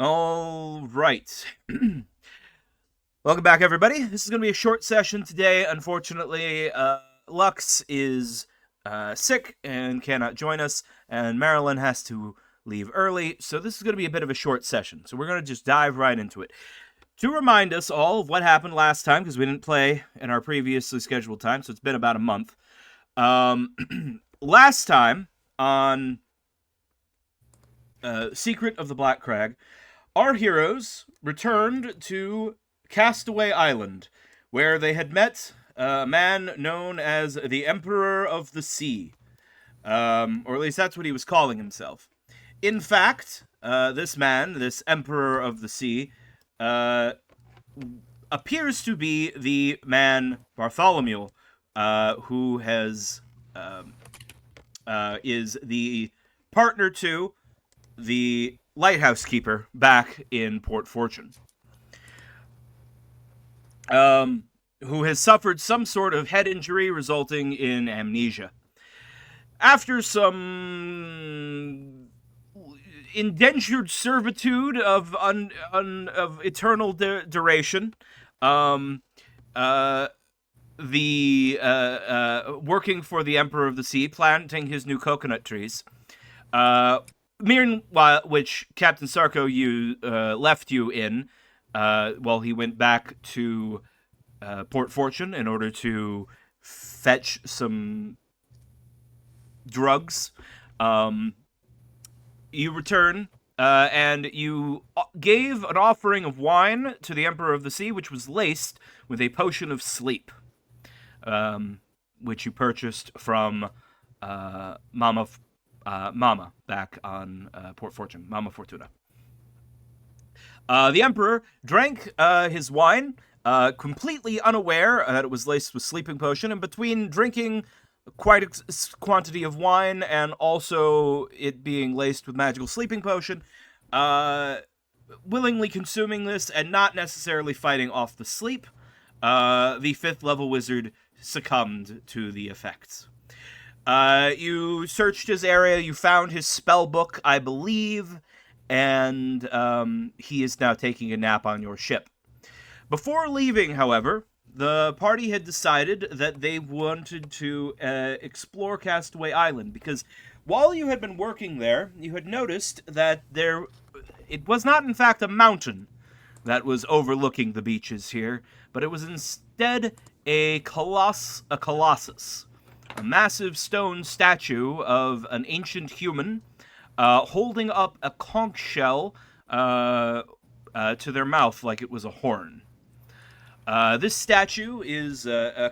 All right. Welcome back, everybody. This is going to be a short session today. Unfortunately, Lux is sick and cannot join us, and Marilyn has to leave early, so this is going to be a bit of a short session. So we're going to just dive right into it. To remind us all of what happened last time, because we didn't play in our previously scheduled time, so it's been about a month. Last time, on Secret of the Black Crag, our heroes returned to Castaway Island, where they had met a man known as the Emperor of the Sea. Or at least that's what he was calling himself. In fact, this man, this Emperor of the Sea, appears to be the man Bartholomew, who has is the partner to the lighthouse keeper back in Port Fortune, who has suffered some sort of head injury resulting in amnesia. After some indentured servitude of eternal duration, working for the Emperor of the Sea, planting his new coconut trees, meanwhile, which Captain Sarko left you in, while he went back to Port Fortune in order to fetch some drugs. You return, and you gave an offering of wine to the Emperor of the Sea, which was laced with a potion of sleep, which you purchased from Mama back on Port Fortune, Mama Fortuna. The Emperor drank his wine, completely unaware that it was laced with sleeping potion, and between drinking quite a quantity of wine and also it being laced with magical sleeping potion, willingly consuming this and not necessarily fighting off the sleep, the 5th level wizard succumbed to the effects. You searched his area, you found his spell book, I believe, and he is now taking a nap on your ship. Before leaving, however, the party had decided that they wanted to explore Castaway Island, because while you had been working there, you had noticed that it was not in fact a mountain that was overlooking the beaches here, but it was instead a colossus, a massive stone statue of an ancient human holding up a conch shell to their mouth like it was a horn. This statue is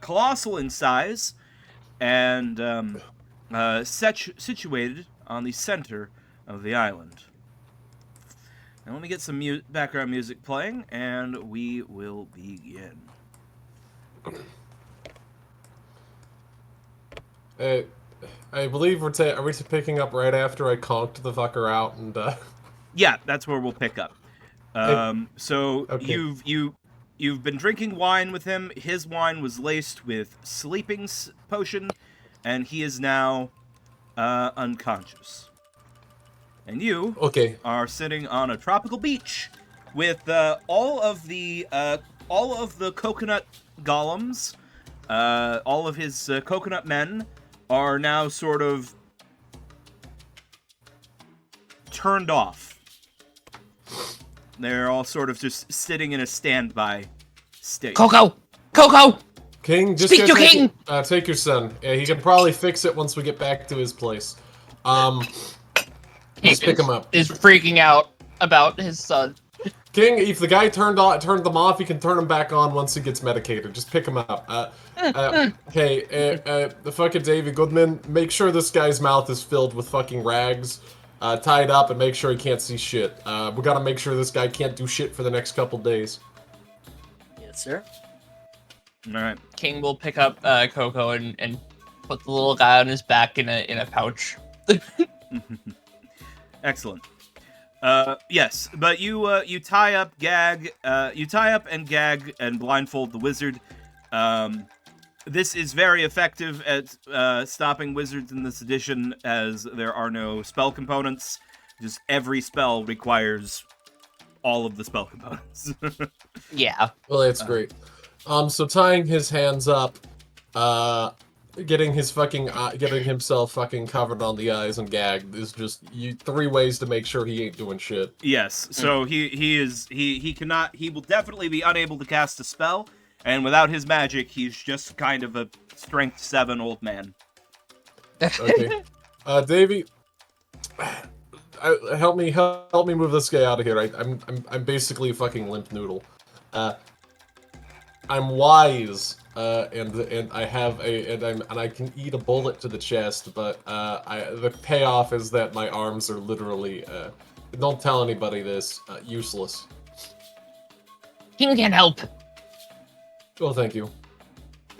colossal in size and situated on the center of the island. Now let me get some background music playing, and we will begin. I believe are we picking up right after I conked the fucker out and Yeah, that's where we'll pick up. So okay. You've been drinking wine with him. His wine was laced with sleeping potion, and he is now unconscious. And you are sitting on a tropical beach with all of the coconut golems. All of his coconut men are now sort of turned off. They're all sort of just sitting in a standby state. Coco! King, just speak to King! Take your son. Yeah, he can probably fix it once we get back to his place. Just pick him up. Is freaking out about his son. King, if the guy turned them off, he can turn them back on once he gets medicated. Just pick him up. The fucking Davy Goodman, make sure this guy's mouth is filled with fucking rags. Tie it up and make sure he can't see shit. We gotta make sure this guy can't do shit for the next couple days. Yes, sir. Alright. King will pick up Coco and put the little guy on his back in a pouch. Excellent. Yes, but you tie up and gag and blindfold the wizard. This is very effective at stopping wizards in this edition, as there are no spell components. Just every spell requires all of the spell components. Yeah. Well, that's great. So tying his hands up, getting himself fucking covered on the eyes and gagged is just 3 ways to make sure he ain't doing shit. Yes, so he will definitely be unable to cast a spell, and without his magic, he's just kind of a strength 7 old man. Okay, Davey, help me move this guy out of here. I'm basically a fucking limp noodle. I'm wise, and I have I can eat a bullet to the chest, but the payoff is that my arms are literally don't tell anybody this, useless. King can help. Well, thank you.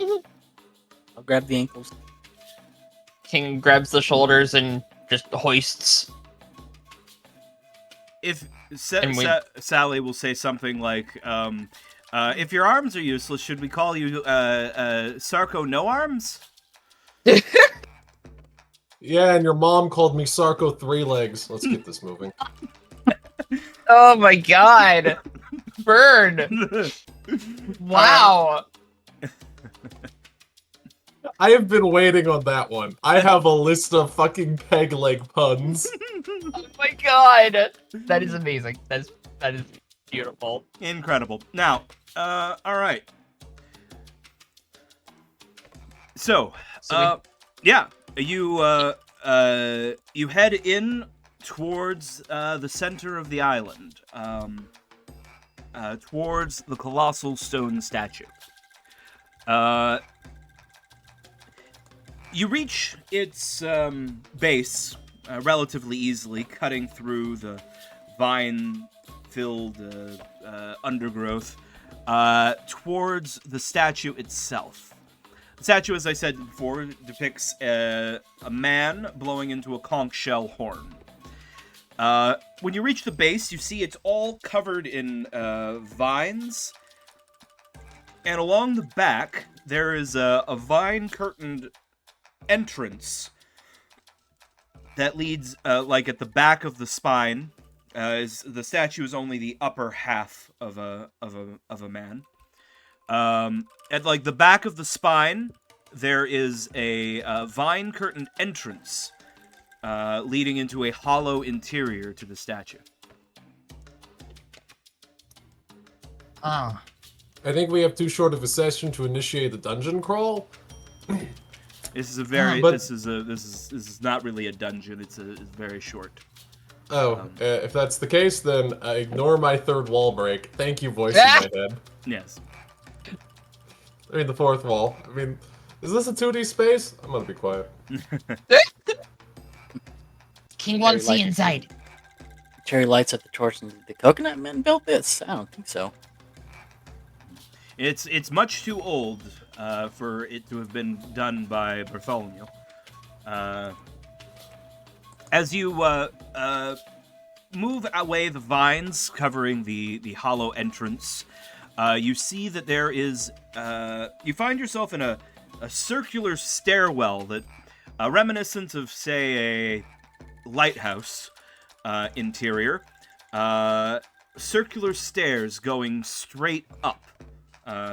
I'll grab the ankles. King grabs the shoulders and just hoists. If Sally will say something like, if your arms are useless, should we call you Sarko No Arms? Yeah, and your mom called me Sarko 3 Legs. Let's get this moving. Oh my god! Burn! Wow! I have been waiting on that one. I have a list of fucking peg leg puns. Oh my god! That is amazing. That is beautiful. Incredible. Now, alright. So, yeah, you head in towards the center of the island, towards the colossal stone statue. You reach its base relatively easily, cutting through the vine-filled undergrowth towards the statue itself. The statue, as I said before, depicts a man blowing into a conch shell horn. When you reach the base, you see it's all covered in vines, and along the back, there is a vine-curtained entrance that leads, like, at the back of the spine. The statue is only the upper half of a man. At, like, the back of the spine, there is a vine-curtained entrance leading into a hollow interior to the statue. Oh. I think we have too short of a session to initiate the dungeon crawl. This is a very. This is not really a dungeon. It's very short. Oh, if that's the case, then ignore my 3rd wall break. Thank you, voice in my head. Yes. I mean, the 4th wall. I mean, is this a 2D space? I'm gonna be quiet. King wants to see inside. Cherry lights up the torch and the coconut men built this? I don't think so. It's much too old for it to have been done by Bartholomew. As you move away the vines covering the hollow entrance, you see that there is... you find yourself in a circular stairwell that... reminiscent of, say, a lighthouse interior. Circular stairs going straight up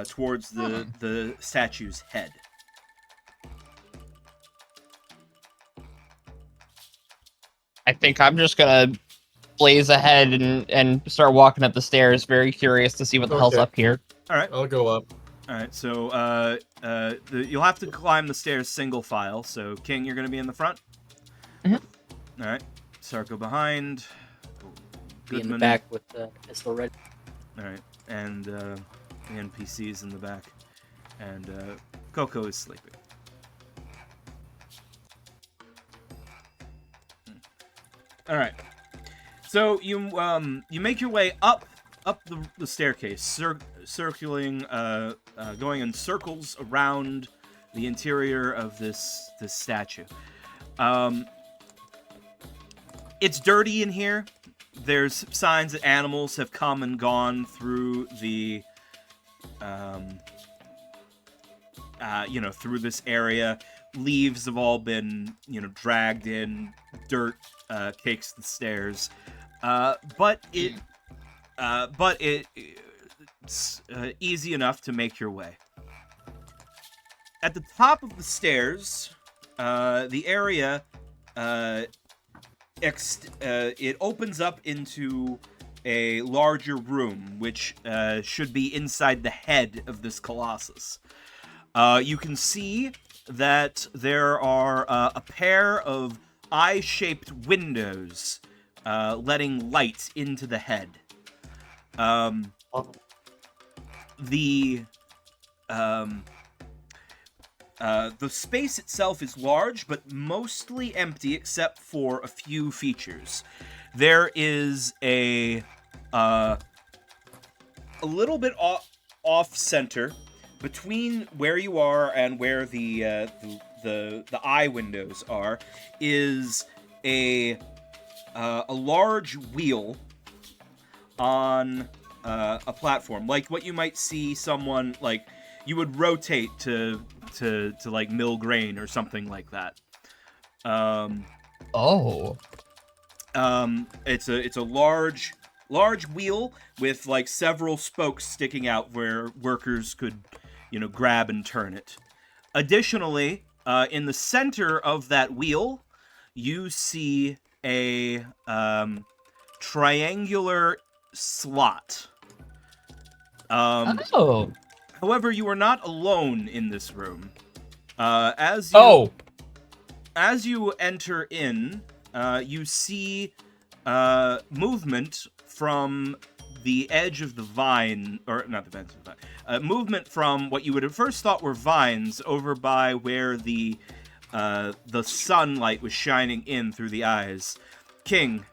towards the statue's head. I think I'm just gonna blaze ahead and start walking up the stairs, very curious to see what the hell's up here. All right. I'll go up. All right. So you'll have to climb the stairs single file. So King, you're going to be in the front. Mm-hmm. All right. Sarko behind. Be in the back with the pistol ready. All right. And the NPC's in the back. And Coco is sleeping. All right. So you make your way up the staircase, circling, going in circles around the interior of this statue. It's dirty in here. There's signs that animals have come and gone through the, through this area. Leaves have all been, dragged in. Dirt cakes the stairs. But but it's easy enough to make your way. At the top of the stairs, the area it opens up into a larger room, which should be inside the head of this colossus. You can see that there are a pair of eye-shaped windows letting light into the head. The space itself is large, but mostly empty except for a few features. There is a little bit off center between where you are and where the eye windows are is a large wheel on a platform, like what you might see someone like you would rotate to like mill grain or something like that. It's a large wheel with like several spokes sticking out where workers could, grab and turn it. Additionally, in the center of that wheel, you see a triangular slot. However, you are not alone in this room. As you enter in, you see movement from the edge of the vine, or not the edge of the vine, movement from what you would have first thought were vines over by where the sunlight was shining in through the eyes. King,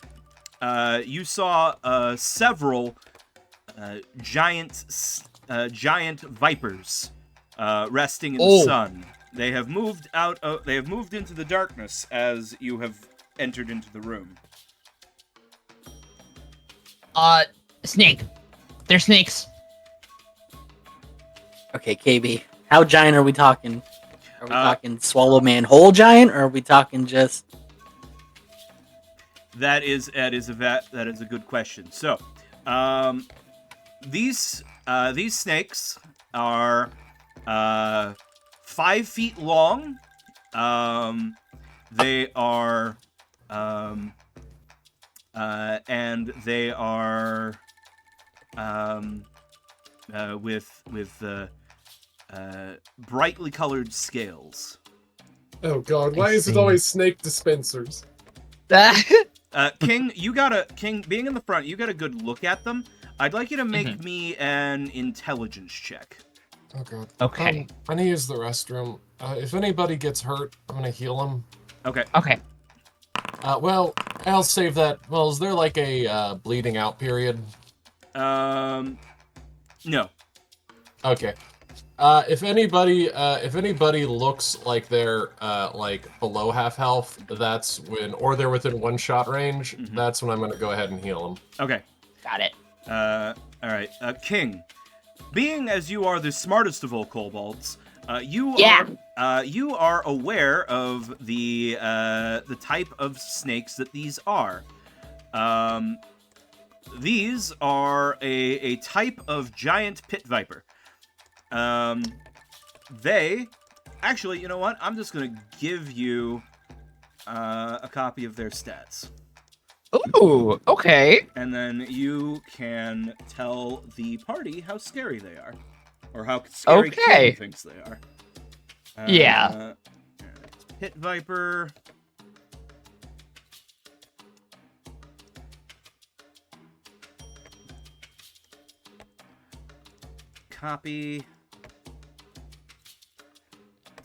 you saw several giant vipers resting in the sun. They have moved into the darkness as you have entered into the room. Snake. They're snakes. Okay, KB. How giant are we talking? Are we talking Swallow Man whole giant, or are we talking just? That is a good question. So, these snakes are 5 feet long. They are and they are with brightly colored scales. Oh god, why is it always snake dispensers? King, being in the front, you got a good look at them. I'd like you to make me an intelligence check. Oh god. Okay. I need to use the restroom. If anybody gets hurt, I'm gonna heal them. Okay. Well, I'll save that. Well, is there like a bleeding out period? No. Okay. If anybody looks like they're like below half health, that's when, or they're within 1 shot range. That's when I'm gonna go ahead and heal them. Okay. Got it. All right. King, being as you are the smartest of all kobolds, you are aware of the type of snakes that these are. These are a type of giant pit viper. They actually, you know what? I'm just gonna give you a copy of their stats. Ooh, okay. And then you can tell the party how scary they are. Or how scary King thinks they are. Yeah. Pit Viper. Copy.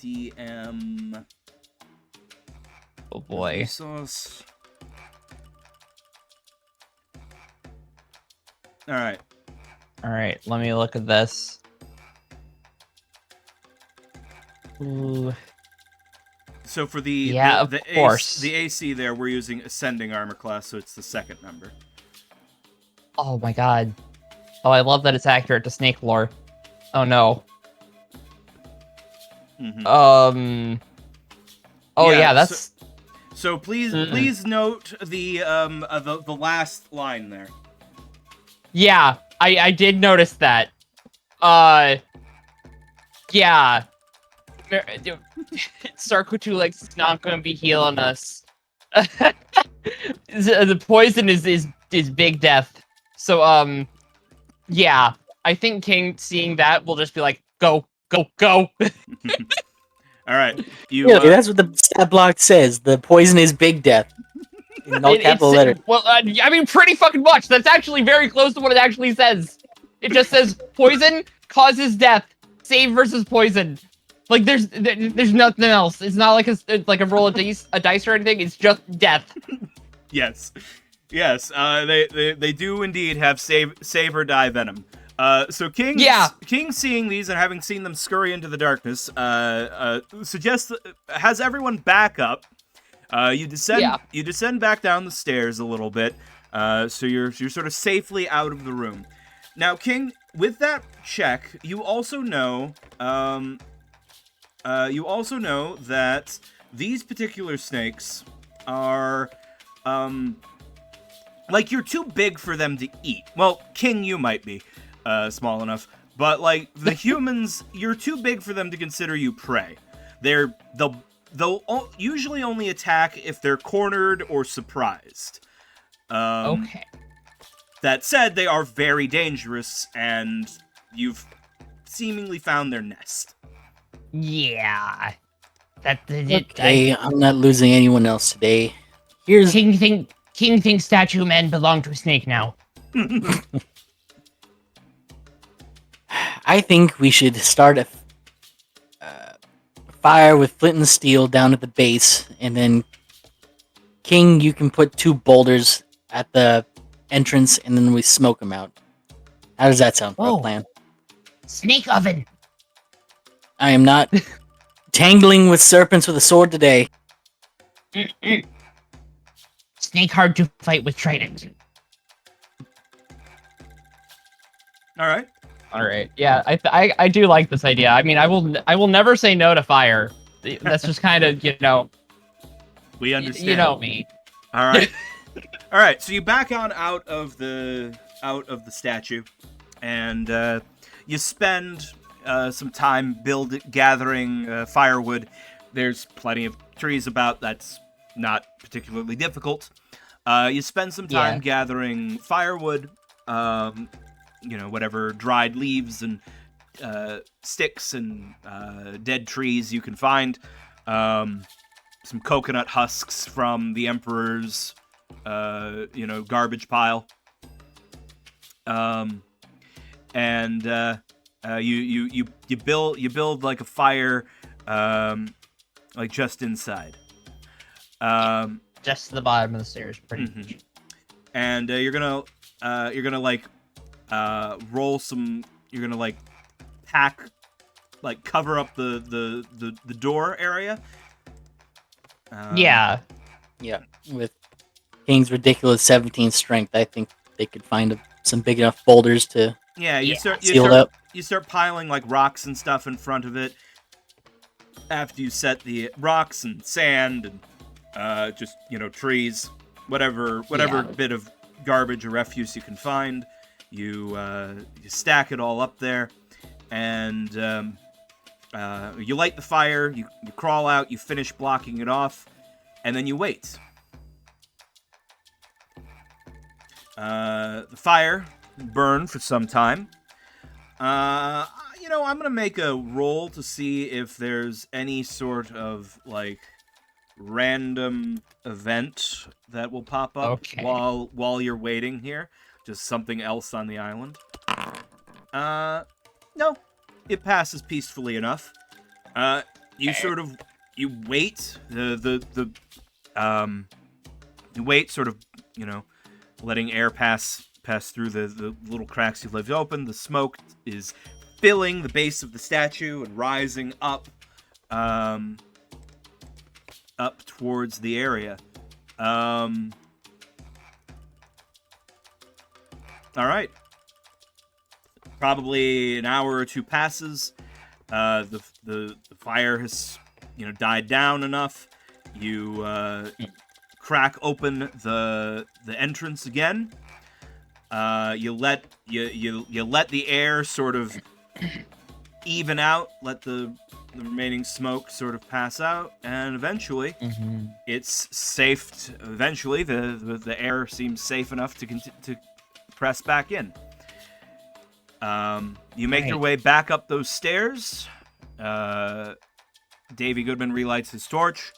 DM. Oh boy. Sauce. Alright. Alright, let me look at this. Ooh. So for the of course. The AC there, we're using ascending armor class, so it's the second number. Oh my god. Oh, I love that it's accurate to snake lore. Oh no. Oh yeah, that's. So please note the last line there. Yeah, I did notice that. Yeah. Sarkotulex is not going to be healing us. The poison is big death. So, yeah. I think King, seeing that, will just be like, go, go, go. All right, you. Really, that's what the stat block says. The poison is big death. In all capital letters. Well, I mean, pretty fucking much. That's actually very close to what it actually says. It just says poison causes death. Save versus poison. Like there's nothing else. It's not like a roll of dice or anything. It's just death. Yes. They do indeed have save or die venom. So King, King, seeing these and having seen them scurry into the darkness, suggests has everyone back up. You descend back down the stairs a little bit, so you're sort of safely out of the room. Now, King, with that check, you also know that these particular snakes are, like, you're too big for them to eat. Well, King, you might be small enough, but like the humans, you're too big for them to consider you prey. They'll usually only attack if they're cornered or surprised. Okay. That said, they are very dangerous, and you've seemingly found their nest. Yeah. Okay, I'm not losing anyone else today. Here's King thinks statue men belong to a snake now. I think we should start a fire with flint and steel down at the base, and then King, you can put 2 boulders at the entrance, and then we smoke them out. How does that sound for a plan? Snake oven. I am not tangling with serpents with a sword today. Snake hard to fight with trident. All right. Yeah, I do like this idea. I mean, I will never say no to fire. That's just kind of, We understand. You know me. All right. All right. So you back on out of the statue, and you spend some time gathering firewood. There's plenty of trees about. That's not particularly difficult. You spend some time gathering firewood. Whatever dried leaves and sticks and dead trees you can find. Some coconut husks from the Emperor's, garbage pile. And you build like a fire, like just inside. Just to the bottom of the stairs, pretty much. And you're gonna like roll some. You're gonna like pack, like cover up the door area. Yeah. With King's ridiculous 17 strength, I think they could find some big enough boulders to seal it up. You start piling like rocks and stuff in front of it. After you set the rocks and sand and just trees, whatever bit of garbage or refuse you can find, you stack it all up there, and you light the fire. You crawl out. You finish blocking it off, and then you wait. The fire burned for some time. I'm gonna make a roll to see if there's any sort of like random event that will pop up while you're waiting here. Just something else on the island. No, it passes peacefully enough. You wait. You wait, sort of, letting air pass through the little cracks you've left open. The smoke is filling the base of the statue and rising up towards the area. All right. Probably an hour or two passes. The fire has died down enough. You crack open the entrance again. You let the air sort of even out, let the remaining smoke sort of pass out, and eventually it's safe. Eventually, the air seems safe enough to press back in. You make your way back up those stairs. Davy Goodman relights his torch.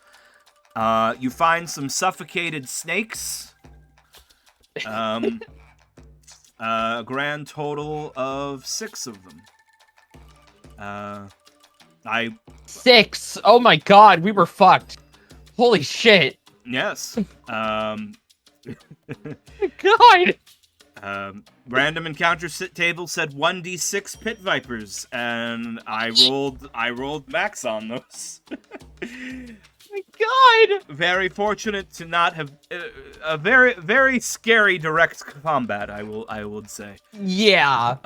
You find some suffocated snakes. A grand total of 6 of them. 6. Oh my god, we were fucked. Holy shit. Yes. God. Random encounter table said 1d6 pit vipers, and I rolled max on those. My god. Very fortunate to not have a very, very scary direct combat. I would say. Yeah.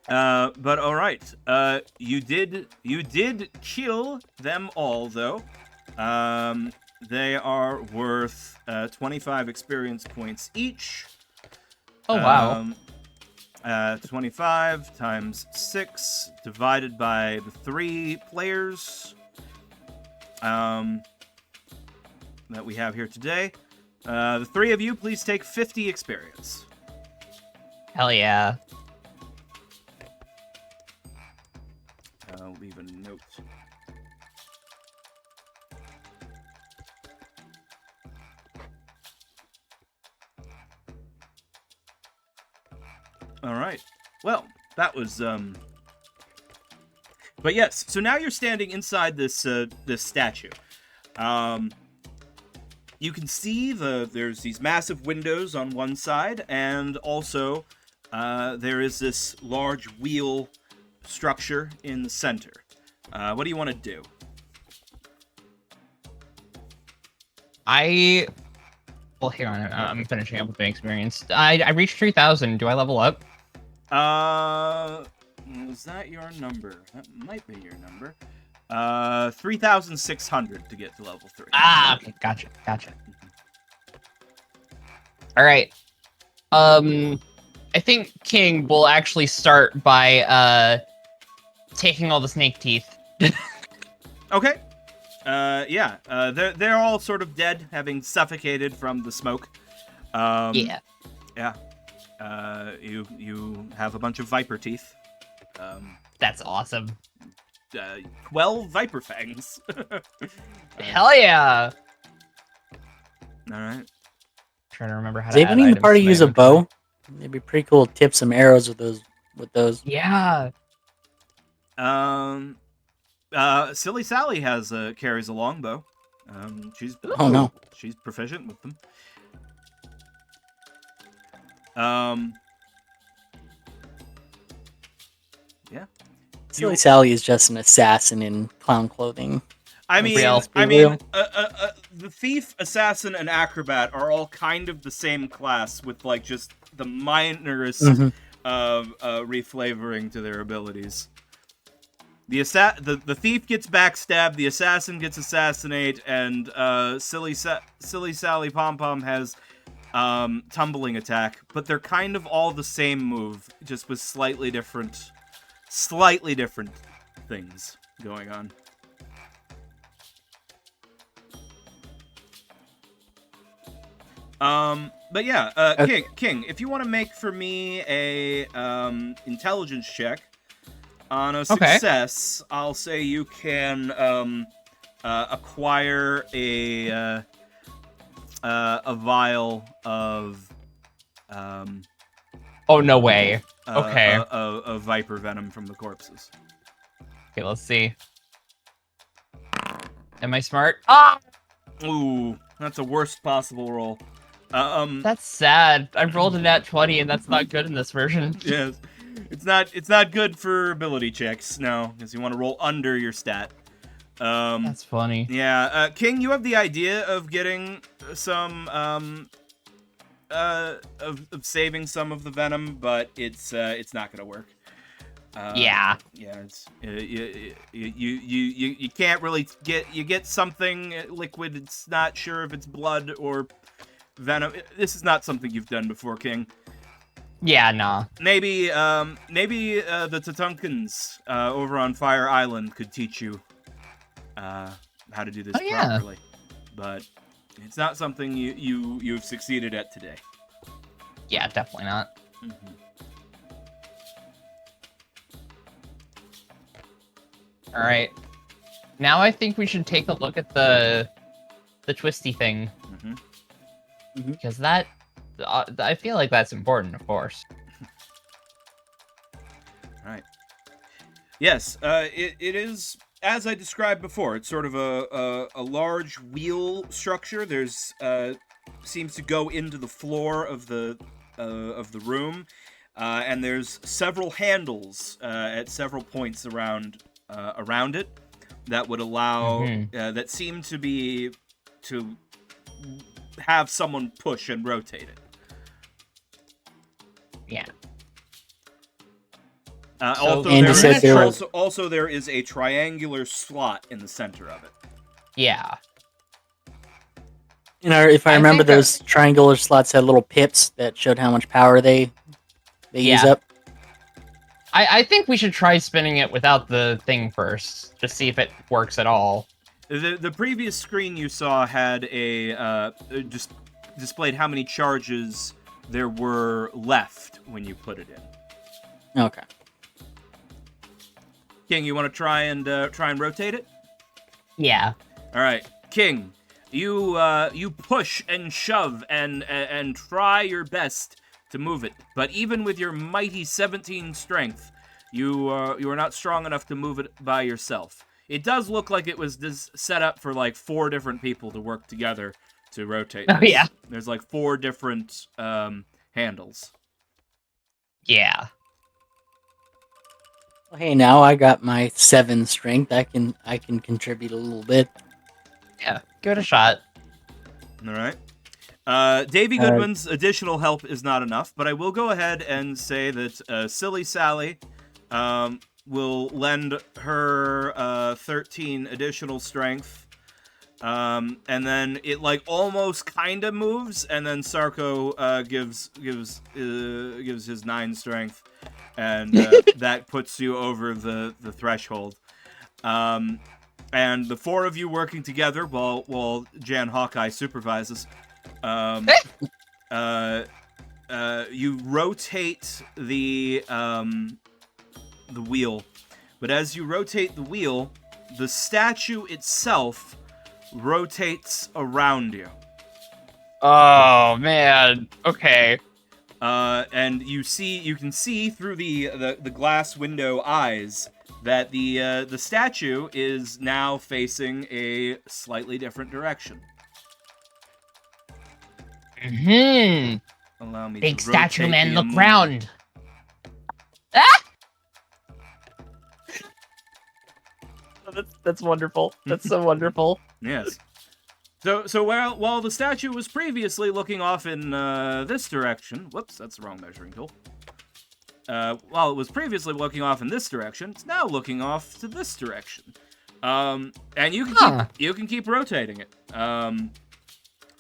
But all right. You did kill them all though. They are worth 25 experience points each. Oh wow. 25 times 6 divided by the 3 players that we have here today. The 3 of you, please take 50 experience. Hell yeah. I'll leave a note. All right. Well, that was But yes, so now you're standing inside this this statue. You can see there's these massive windows on one side, and also there is this large wheel structure in the center. What do you want to do? Well, here on. I'm finishing up with my experience. I reached 3,000. Do I level up? Was that your number? That might be your number. 3,600 to get to level 3. Ah, okay, gotcha. All right. I think King will actually start by taking all the snake teeth. Okay. Yeah. They're all sort of dead, having suffocated from the smoke. Yeah. Yeah. You have a bunch of viper teeth. That's awesome. 12 viper fangs. Hell yeah. All right. Trying to remember how Does to anybody add in the items party to my use a inventory. bow? It'd be pretty cool to tip some arrows with those. Yeah. Silly Sally carries a longbow. She's Oh no. She's proficient with them. Yeah. Silly Sally is just an assassin in clown clothing. I mean, Real. the thief, assassin, and acrobat are all kind of the same class, with like just the minorest reflavoring to their abilities. The thief gets backstabbed, the assassin gets assassinate, and Silly Sally Pom Pom has tumbling attack. But they're kind of all the same move, just with slightly different things going on. But yeah, King, if you want to make for me a intelligence check on a success, I'll say you can acquire a vial of Oh no way. Okay. of viper venom from the corpses. Okay, let's see. Am I smart? Ah! Ooh, that's a worst possible roll. That's sad. I rolled a nat 20 and that's not good in this version. Yes. It's not good for ability checks, no, because you want to roll under your stat. That's funny. Yeah, King, you have the idea of getting some of saving some of the venom, but it's not gonna work. Yeah. Yeah, it's you can't really get something liquid. It's not sure if it's blood or venom. This is not something you've done before, King. Yeah, nah. Maybe the Tutunkans over on Fire Island could teach you how to do this Oh, yeah. properly. But it's not something you've succeeded at today. Yeah, definitely not. Mm-hmm. All right. Now I think we should take a look at the twisty thing. Mm-hmm. Because that... I feel like that's important, of course. Right. Yes, it is, as I described before, it's sort of a large wheel structure. There's seems to go into the floor of the room, and there's several handles at several points around it that would allow that seem to have someone push and rotate it. Yeah. Also, there is a triangular slot in the center of it. Yeah. If I remember, think that- those triangular slots had little pips that showed how much power they use Yeah. up. I think we should try spinning it without the thing first, just see if it works at all. The previous screen you saw had just displayed how many charges there were left when you put it in. Okay. King, you want to try and rotate it? Yeah. All right, King, you push and shove and try your best to move it, but even with your mighty 17 strength, you are not strong enough to move it by yourself. It does look like it was set up for like 4 different people to work together to rotate this. Oh, yeah. There's like 4 different handles. Yeah. Well, hey, now I got my 7 strength. I can contribute a little bit. Yeah. Give it a shot. All right. Davy Goodwin's additional help is not enough, but I will go ahead and say that Silly Sally will lend her 13 additional strength, and then it like almost kind of moves, and then Sarko gives his 9 strength, and that puts you over the threshold. And the 4 of you working together while Jan Hawkeye supervises. You rotate the wheel, but as you rotate the wheel, the statue itself rotates around you. Oh, man. Okay. And you can see through the glass window eyes that the statue is now facing a slightly different direction. Hmm. Allow me Big to statue rotate man, the look immovable. round. Ah! That's wonderful. That's so wonderful. Yes. So while the statue was previously looking off in this direction, whoops, that's the wrong measuring tool. While it was previously looking off in this direction, it's now looking off to this direction. And you can keep rotating it.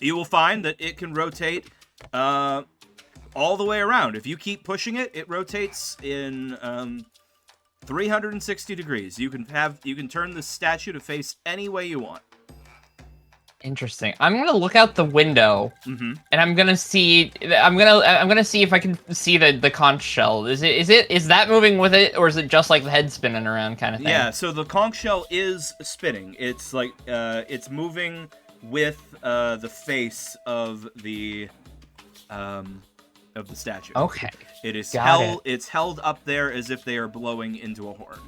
You will find that it can rotate all the way around. If you keep pushing it, it rotates in 360 degrees. You can turn the statue to face any way you want. Interesting. I'm gonna look out the window, Mm-hmm. and I'm gonna see. I'm gonna see if I can see the conch shell. Is that moving with it, or is it just like the head spinning around kind of thing? Yeah. So the conch shell is spinning. It's like it's moving with the face of the statue. Okay. It is Got It's held up there as if they are blowing into a horn.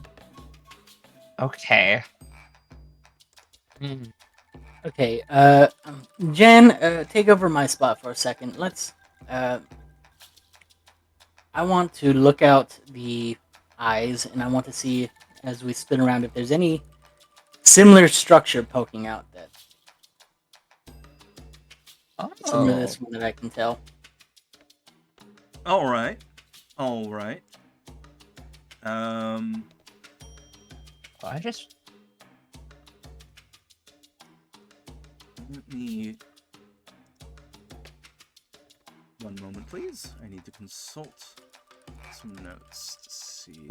Okay. Okay, Jen, take over my spot for a second. Let's. I want to look out the eyes, and I want to see as we spin around if there's any similar structure poking out that similar to this one that I can tell. All right. I just. Let me One moment, please. I need to consult some notes to see.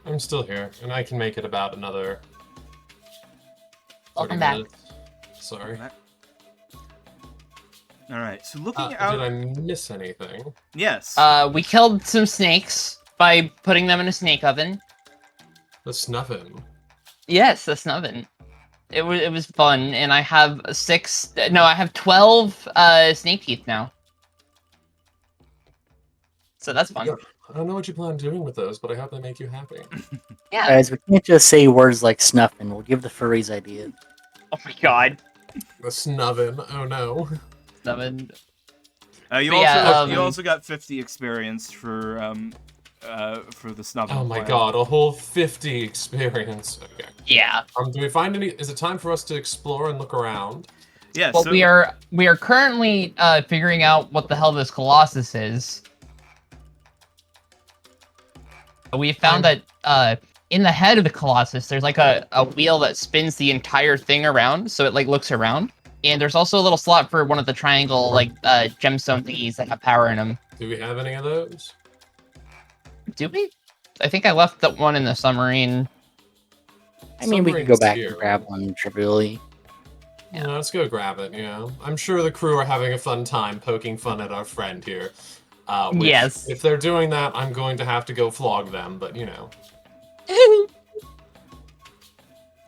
I'm still here, and I can make it about another 30 Welcome back. minutes. Sorry. All right. So looking Did out. I miss anything? Yes. We killed some snakes by putting them in a snake oven. The snuffin. Yes, the snubbin. It was fun, and I have 12 snake teeth now. So that's fun. Yeah. I don't know what you plan on doing with those, but I hope they make you happy. Yeah. Guys, we can't just say words like snuffing. We'll give the furries ideas. Oh my god. The snubbin. Oh no. Snubbin. You but also yeah, you also got 50 experience for the snubbing. Oh my plan. god, a whole 50 experience. Okay. Yeah. Do we find any? Is it time for us to explore and look around? Yeah. Well, so, we are currently figuring out what the hell this Colossus is. We found that in the head of the Colossus, there's like a wheel that spins the entire thing around, so it like looks around. And there's also a little slot for one of the triangle gemstone thingies that have power in them. Do we have any of those? Do we? I think I left that one in the submarine. I mean, we could go Submarine's back here. and grab one trivially. Yeah, let's go grab it, yeah. I'm sure the crew are having a fun time poking fun at our friend here. Which, Yes. if they're doing that, I'm going to have to go flog them, but you know.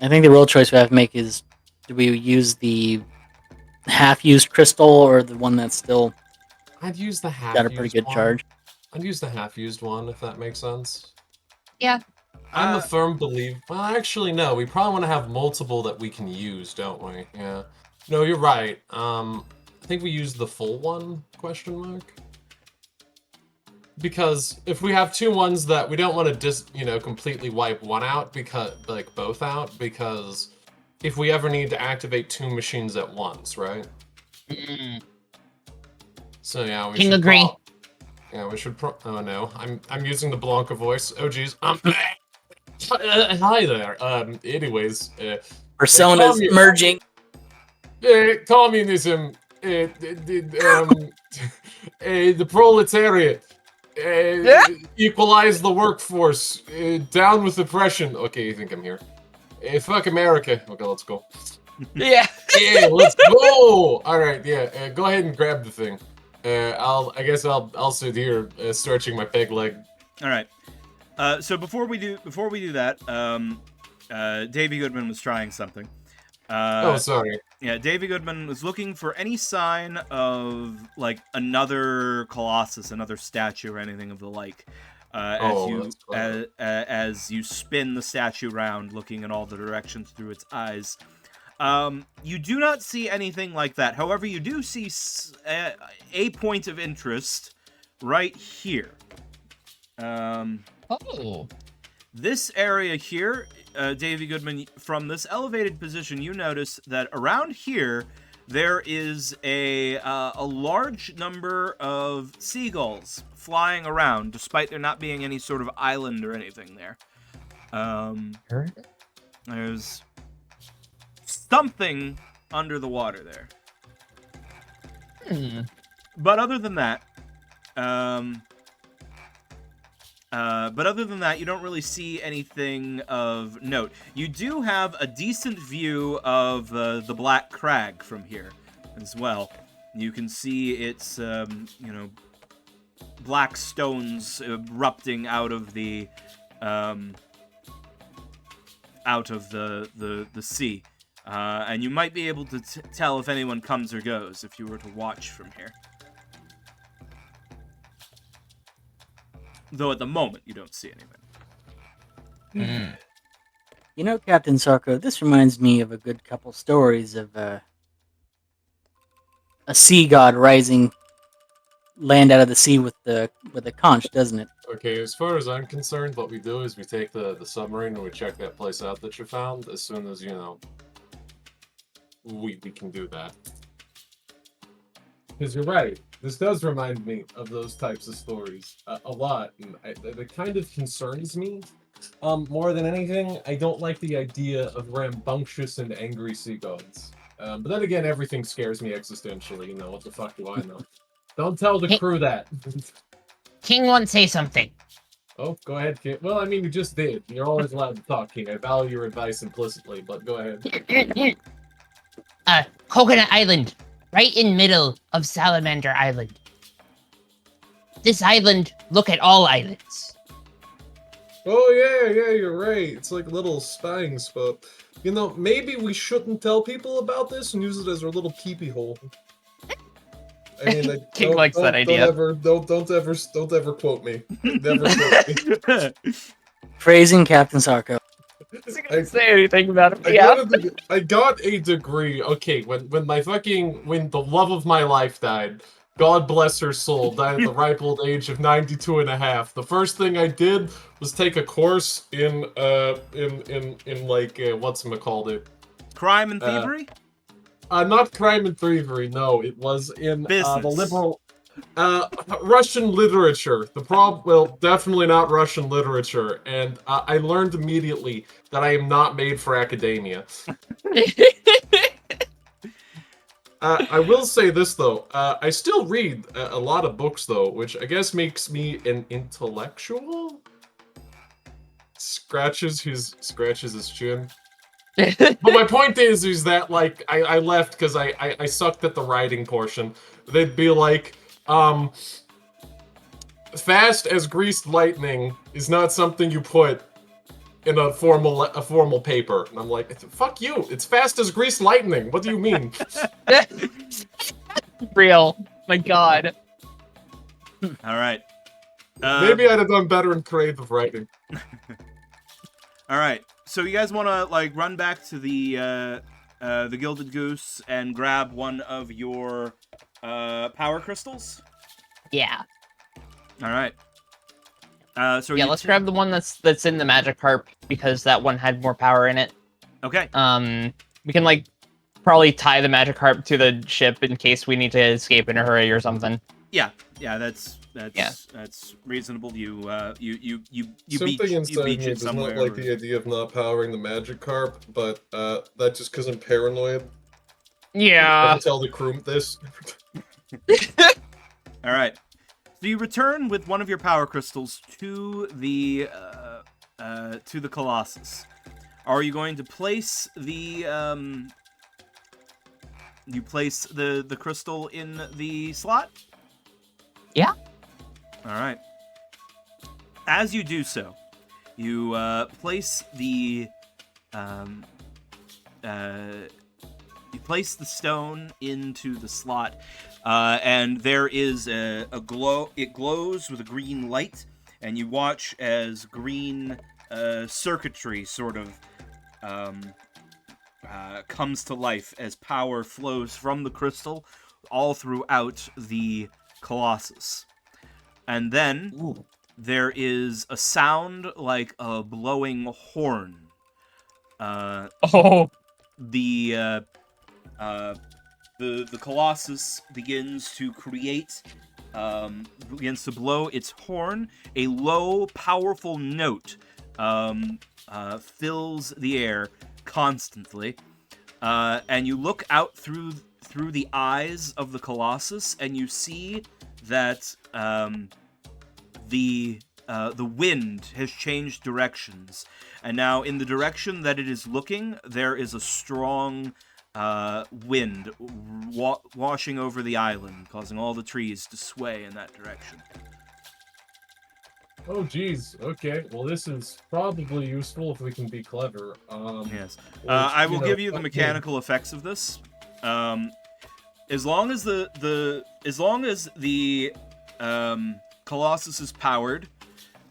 I think the real choice we have to make is, do we use the half-used crystal or the one that's still I'd use the half-used got a pretty good one. charge? I'd use the half-used one, if that makes sense. Yeah. I'm Uh, a firm believer. Well, actually, no. We probably want to have multiple that we can use, don't we? Yeah. No, you're right. I think we use the full one? Question mark. Because if we have two ones that we don't want to just, completely wipe one out because, like, both out, because if we ever need to activate two machines at once, right? Mm. So yeah, we King should agree. yeah, we should oh no, I'm using the Blanca voice. Oh geez. Hi there. Anyways, Personas commu- merging. communism, the proletariat, equalize the workforce, down with oppression. Okay, I think I'm here. Fuck America. Okay, let's go. Yeah. Yeah, let's go. All right, yeah. Go ahead and grab the thing. I guess I'll sit here stretching my peg leg. all right. So before we do that, Davy Goodman was trying something. Oh, sorry. Yeah, Davy Goodman was looking for any sign of like another Colossus, another statue, or anything of the like. That's clever. As you spin the statue round, looking in all the directions through its eyes, you do not see anything like that. However, you do see a point of interest right here. Oh. This area here, Davy Goodman, from this elevated position, you notice that around here there is a large number of seagulls flying around, despite there not being any sort of island or anything there. There's something under the water there. But other than that, you don't really see anything of note. You do have a decent view of the Black Crag from here as well. You can see its, black stones erupting out of the sea. And you might be able to tell if anyone comes or goes if you were to watch from here. Though at the moment, you don't see anything. You know, Captain Sarko, this reminds me of a good couple stories of a sea god rising land out of the sea with the conch, doesn't it? Okay, as far as I'm concerned, what we do is we take the submarine and we check that place out that you found as soon as, we can do that. Because you're right. This does remind me of those types of stories a lot, and it kind of concerns me. More than anything, I don't like the idea of rambunctious and angry sea gods. But then again, everything scares me existentially. What the fuck do I know? Don't tell the crew that. King wants to say something. Oh, go ahead, King. Well, I mean, you just did. You're always allowed to talk, King. I value your advice implicitly, but go ahead. Coconut Island, right in middle of Salamander Island. This island, look at all islands. Oh, yeah, you're right. It's like a little spying spot. Maybe we shouldn't tell people about this and use it as our little peepee hole. I mean, King likes that idea. Don't ever quote me. Never quote me. Praising Captain Sarko. I wasn't gonna say anything about it. I got a degree. Okay, when the love of my life died, God bless her soul, died at the ripe old age of 92 and a half. The first thing I did was take a course in whatchamacallit? Crime and thievery? Not crime and thievery, no. It was in the Business. liberal Russian literature. Definitely not Russian literature. And I learned immediately that I am not made for academia. I will say this, though. I still read a lot of books, though, which I guess makes me an intellectual? Scratches his chin. But my point is that, like, I left because I sucked at the writing portion. They'd be like, fast as greased lightning is not something you put in a formal paper. And I'm like, fuck you, it's fast as greased lightning. What do you mean? Real. My god. All right. Maybe I'd have done better in creative writing. All right. So you guys want to run back to the Gilded Goose and grab one of your power crystals? Yeah. All right. Let's grab the one that's in the magic harp because that one had more power in it. Okay. We can probably tie the magic harp to the ship in case we need to escape in a hurry or something. Yeah, that's reasonable. You Something beach inside me it does somewhere. not like the idea of not powering the magic harp, but that's just because I'm paranoid. I Yeah. can tell the crew this. All right. So you return with one of your power crystals to the Colossus. Are you going to place the crystal in the slot? Yeah. All right. As you do so, you place the stone into the slot, and there is a glow. It glows with a green light, and you watch as green circuitry sort of comes to life as power flows from the crystal all throughout the Colossus. And then there is a sound like a blowing horn. The Colossus begins to blow its horn. A low, powerful note fills the air constantly, and you look out through the eyes of the Colossus, and you see that the wind has changed directions, and now in the direction that it is looking, there is a strong wind washing over the island, causing all the trees to sway in that direction. Oh, geez. Okay. Well, this is probably useful if we can be clever. Yes. I will give you the mechanical effects of this. As long as the Colossus is powered,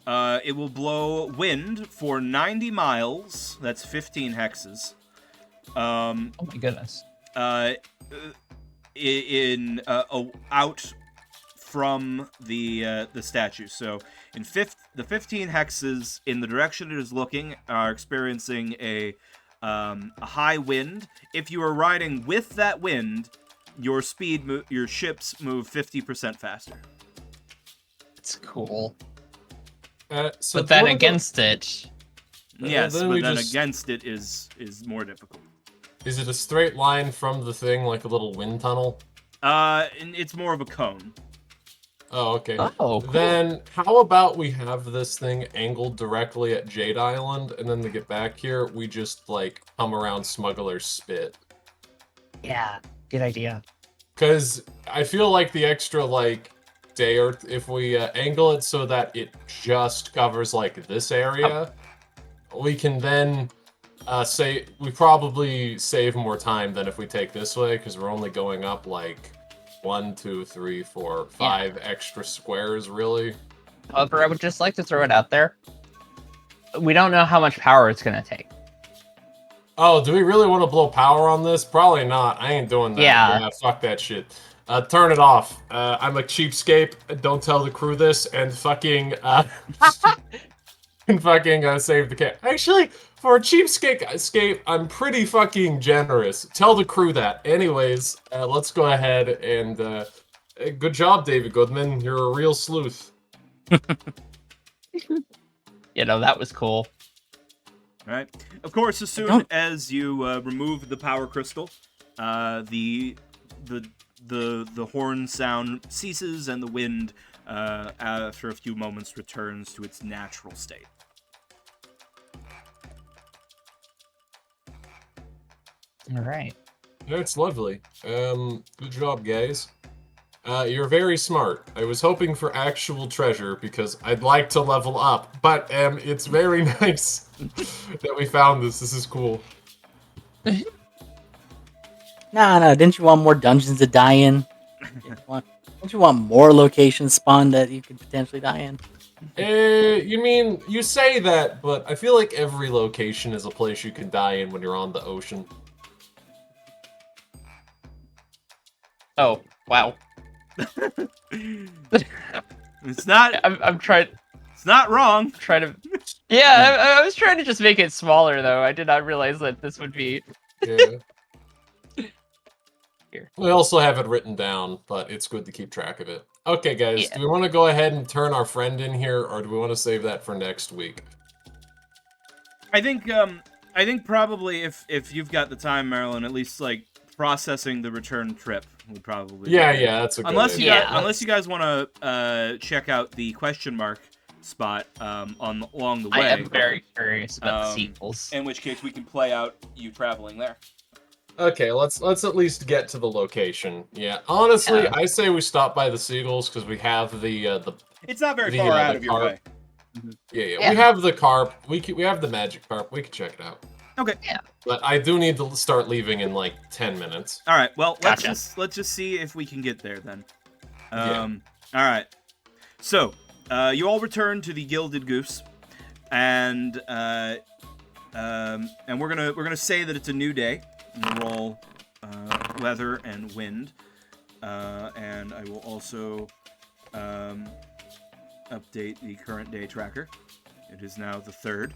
it will blow wind for 90 miles. That's 15 hexes. Oh my goodness. Out from the statue. So in the 15 hexes in the direction it is looking are experiencing a high wind. If you are riding with that wind, your ships move 50% faster. It's cool. So But then against it, Yes, then but we then just- against it is more difficult. is it a straight line from the thing, like a little wind tunnel? And it's more of a cone. Oh, okay. oh, cool. Then how about we have this thing angled directly at Jade Island, and then to get back here, we just like come around Smuggler's Spit. Yeah, good idea. Because I feel like the extra like day or if we angle it so that it just covers like this area, we can then we probably save more time than if we take this way because we're only going up like 1, 2, 3, 4, 5 extra squares really. However, I would just like to throw it out there. We don't know how much power it's going to take. Oh, do we really want to blow power on this? Probably not. I ain't doing that. Yeah. Fuck that shit. Turn it off. I'm a cheapskate. Don't tell the crew this, and fucking save the cat. Actually, for a cheapskate, I'm pretty fucking generous. Tell the crew that. Anyways, let's go ahead and good job, David Goodman. You're a real sleuth. That was cool. Right. Of course, as soon as you remove the power crystal, the horn sound ceases and the wind, after a few moments, returns to its natural state. All right. That's lovely. Good job, guys. You're very smart. I was hoping for actual treasure because I'd like to level up, but it's very nice that we found this. This is cool. No, didn't you want more dungeons to die in? Don't you want more locations spawned that you could potentially die in? You mean, you say that, but I feel like every location is a place you can die in when you're on the ocean. Oh, wow. It's not. I'm trying. It's not wrong. Trying to. Yeah, I was trying to just make it smaller, though. I did not realize that this would be. Yeah. Here. We also have it written down, but it's good to keep track of it. Okay, guys, Yeah. do we want to go ahead and turn our friend in here, or do we want to save that for next week? I think probably if you've got the time, Marilyn, at least like processing the return trip would probably. Yeah, be that's a good unless idea. unless you guys want to check out the question mark spot along the way. I am very curious about the sequels. In which case we can play out you traveling there. Okay, let's at least get to the location. Yeah, honestly, Yeah. I say we stop by the Seagulls because we have the It's not very The, far out the of your carp. way. yeah. We have the carp. We have the magic carp. We can check it out. Okay. Yeah. But I do need to start leaving in like 10 minutes. All right. Well, Gotcha. let's just see if we can get there then. Yeah. All right. So, you all return to the Gilded Goose, and we're gonna say that it's a new day. And roll weather and wind, and I will also update the current day tracker. It is now the 3rd.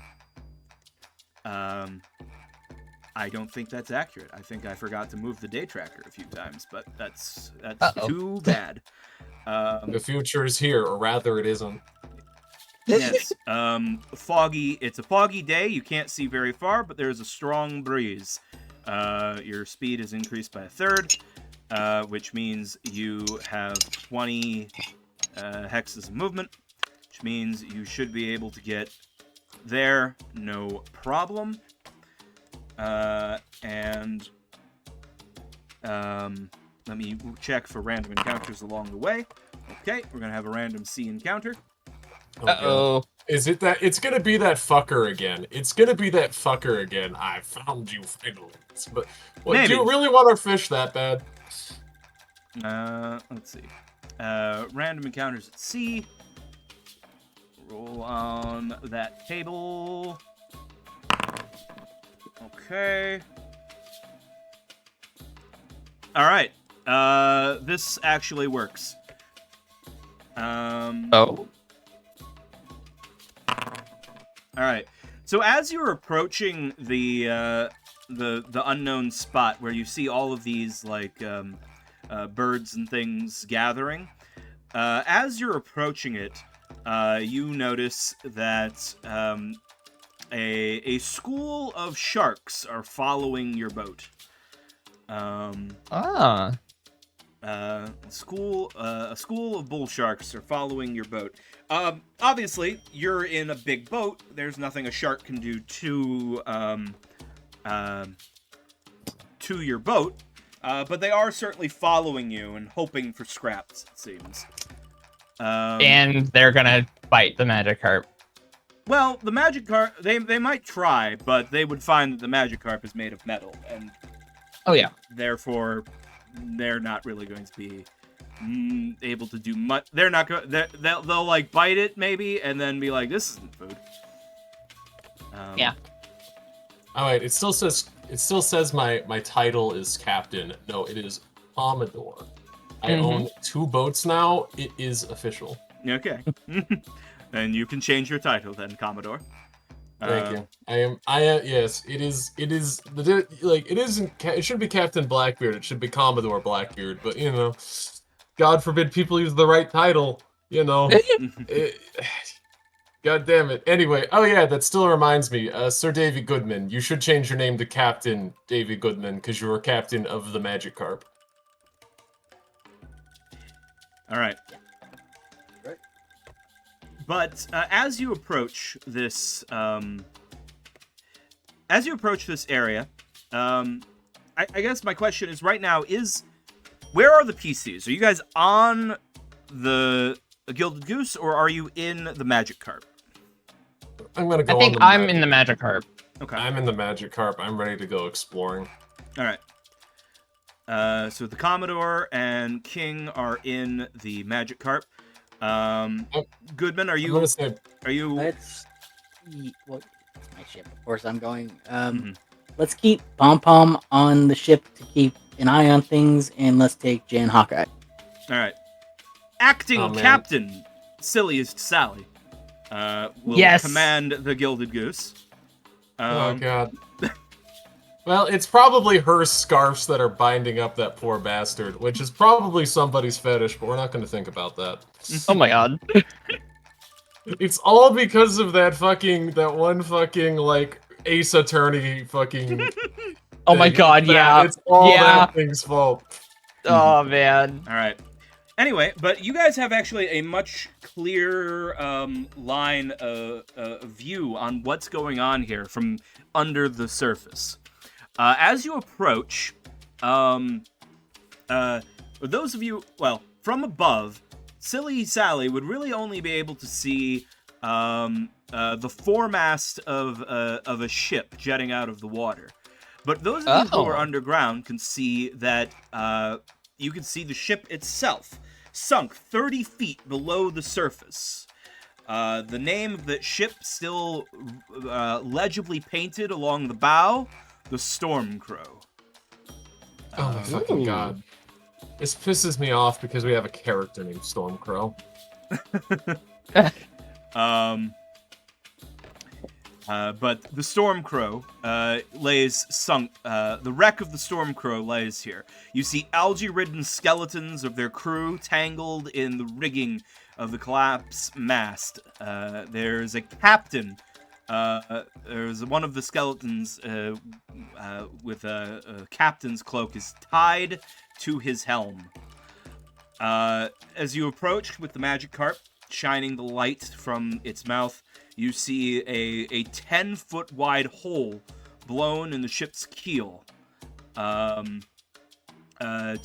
I don't think that's accurate. I think I forgot to move the day tracker a few times, but that's Uh-oh. too bad. The future is here, or rather, it isn't. Yes. Foggy. It's a foggy day. You can't see very far, but there's a strong breeze. Your speed is increased by 1/3, which means you have 20 hexes of movement, which means you should be able to get there no problem. Let me check for random encounters along the way. Okay, we're gonna have a random sea encounter. Uh-oh. Is it that? It's gonna be that fucker again. It's gonna be that fucker again. I found you finally. But what, do Maybe. you really want our fish that bad? Let's see. Random encounters at sea. Roll on that table. Okay. All right. This actually works. Oh. All right. So as you're approaching the unknown spot where you see all of these like birds and things gathering, as you're approaching it, you notice that a school of sharks are following your boat. A school of bull sharks are following your boat. Obviously, you're in a big boat. There's nothing a shark can do to your boat, but they are certainly following you and hoping for scraps, it seems. And they're gonna bite the Magikarp. Well, the Magikarp, they might try, but they would find that the Magikarp is made of metal, and Oh yeah. therefore they're not really going to be able to do much. They're not going. They'll like bite it maybe, and then be like, "This isn't food." Yeah. All right. It still says my title is captain. No, it is Commodore. I own 2 boats now. It is official. Okay. Then you can change your title then, Commodore. Thank you. Yes, it is. It is like it isn't. It should be Captain Blackbeard. It should be Commodore Blackbeard. But you know, God forbid people use the right title. You know, God damn it. Anyway, oh yeah, that still reminds me. Sir Davy Goodman, you should change your name to Captain Davy Goodman because you were captain of the Magikarp. All right. But as you approach this, area, I guess my question is right now where are the PCs? Are you guys on the Gilded Goose or are you in the Magikarp? I'm gonna go. I think I'm in the Magikarp. Okay. I'm in the Magikarp. I'm ready to go exploring. All right. So the Commodore and King are in the Magikarp. Goodman, are you? Let's see. Well, it's my ship. Of course, I'm going. Let's keep Pom Pom on the ship to keep an eye on things, and let's take Jan Hawkeye. All right. Acting Captain, Silliest Sally, will command the Gilded Goose. Oh God. Well, it's probably her scarves that are binding up that poor bastard, which is probably somebody's fetish, but we're not going to think about that. Oh my God. It's all because of that one fucking, like, Ace Attorney fucking... Oh my God, yeah. It's all that thing's fault. Oh, man. All right. Anyway, but you guys have actually a much clearer line of view on what's going on here from under the surface. As you approach, those of you, well, from above, Silly Sally would really only be able to see the foremast of a ship jetting out of the water. But those of you who are underground can see that you can see the ship itself sunk 30 feet below the surface. The name of the ship still legibly painted along the bow. The Stormcrow. Oh my fucking God. This pisses me off because we have a character named Stormcrow. But the Stormcrow lays sunk. The wreck of the Stormcrow lays here. You see algae-ridden skeletons of their crew tangled in the rigging of the collapsed mast. There's a captain. There's one of the skeletons with a captain's cloak is tied to his helm. As you approach with the Magikarp shining the light from its mouth, you see a 10-foot wide hole blown in the ship's keel to a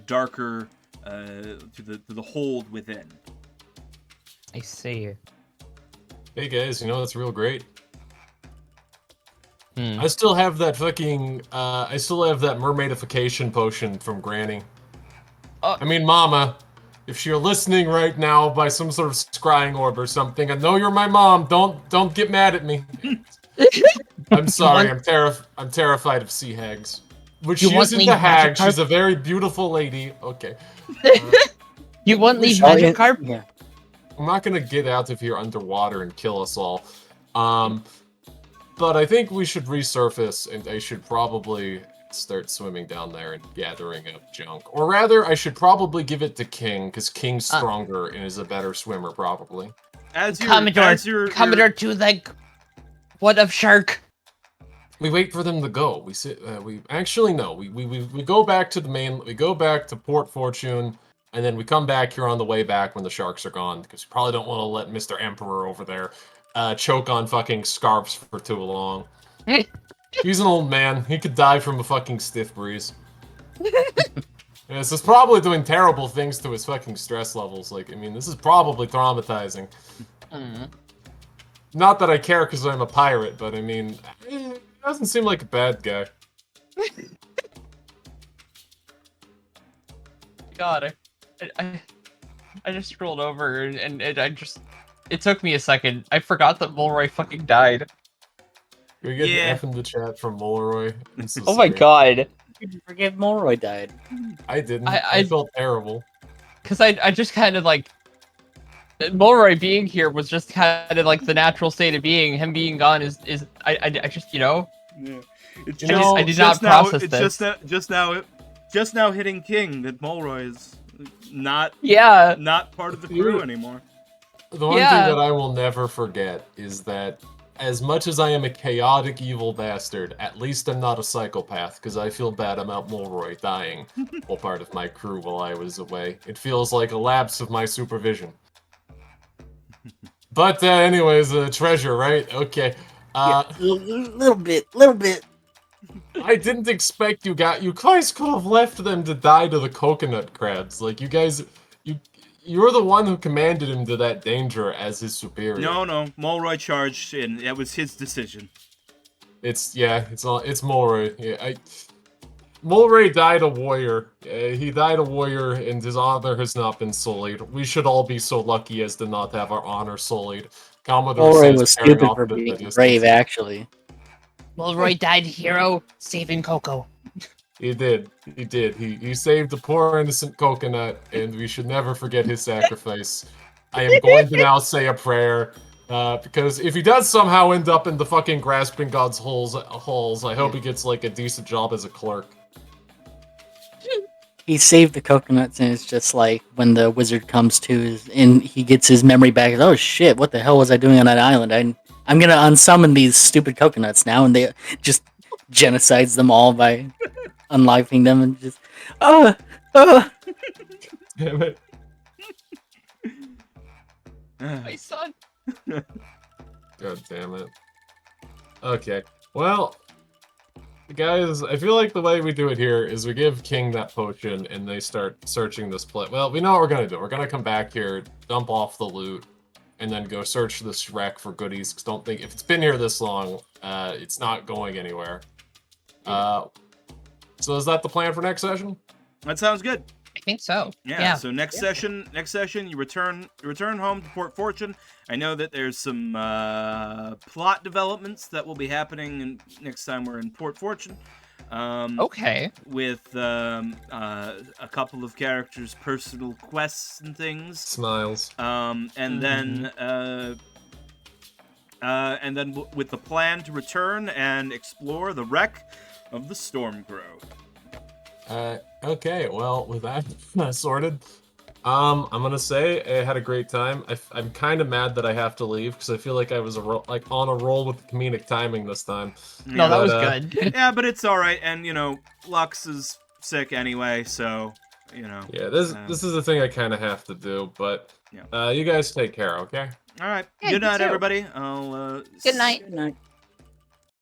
darker to the hold within. I see. Hey guys, you know what's real great? I still have that fucking, I still have that mermaidification potion from Granny. I mean, Mama, if you're listening right now by some sort of scrying orb or something, I know you're my mom. Don't get mad at me. I'm sorry. I'm terrified of sea hags. Which she isn't a hag. She's a very beautiful lady. Okay. You wouldn't leave should- Magic Carp? Yeah. I'm not gonna get out of here underwater and kill us all. But I think we should resurface, and I should probably start swimming down there and gathering up junk. Or rather, I should probably give it to King, because King's stronger and is a better swimmer, probably. Commodore Two-Leg. What of Shark? We wait for them to go. We sit. We actually no. We go back to the main. We go back to Port Fortune, and then we come back here on the way back when the sharks are gone, because we probably don't want to let Mr. Emperor over there choke on fucking scarves for too long. He's an old man. He could die from a fucking stiff breeze. Yeah, this is probably doing terrible things to his fucking stress levels. Like, I mean, this is probably traumatizing. Not that I care because I'm a pirate, but I mean, he doesn't seem like a bad guy. God, I just scrolled over and it took me a second. I forgot that Mulroy fucking died. You're getting Yeah. F in the chat from Mulroy. I'm so Oh my sorry. god. You forget Mulroy died. I didn't. I- I felt terrible. Cause I just kind of like Mulroy being here was just kind of like the natural state of being. Him being gone is I just, you know. Yeah. It's You know, I did not process it's this. just now hitting King that Mulroy is not Yeah. part of the crew anymore. The one Yeah. thing that I will never forget is that as much as I am a chaotic evil bastard, at least I'm not a psychopath, because I feel bad about Mulroy dying while part of my crew while I was away. It feels like a lapse of my supervision. But anyways, treasure, right? Okay. Little bit. I didn't expect you guys could have left them to die to the coconut crabs. Like, you're the one who commanded him to that danger as his superior. No, Mulroy charged, and that was his decision. It's Mulroy. Yeah, Mulroy died a warrior. He died a warrior, and his honor has not been sullied. We should all be so lucky as to not have our honor sullied. Commodore Mulroy says, was staring stupid off for into the being distance. brave, actually. Mulroy died hero saving Coco. He did. He saved the poor innocent coconut, and we should never forget his sacrifice. I am going to now say a prayer, because if he does somehow end up in the fucking grasping God's halls, I hope he gets like a decent job as a clerk. He saved the coconuts, and it's just like when the wizard comes to, and he gets his memory back. Oh shit! What the hell was I doing on that island? I'm gonna unsummon these stupid coconuts now, and they just genocides them all by unlifing them, and just Damn it. My son. God damn it. Okay. Well, guys, I feel like the way we do it here is we give King that potion and they start searching this place. Well, we know what we're gonna do. We're gonna come back here, dump off the loot, and then go search this wreck for goodies. Cause don't think if it's been here this long, it's not going anywhere. So is that the plan for next session? That sounds good. I think so. Yeah. So next session, you return home to Port Fortune. I know that there's some plot developments that will be happening next time we're in Port Fortune. Okay. With a couple of characters' personal quests and things. Smiles. And then with the plan to return and explore the wreck of the Stormcrow. Okay, well, with that sorted, I'm gonna say I had a great time. I'm kind of mad that I have to leave because I feel like I was on a roll with the comedic timing this time. No, that was good. Yeah, but it's all right, and Lux is sick anyway, so Yeah, this is the thing I kind of have to do, but Yeah. you guys take care, okay? All right. Yeah, Good you night, too. everybody. Good night. Good night.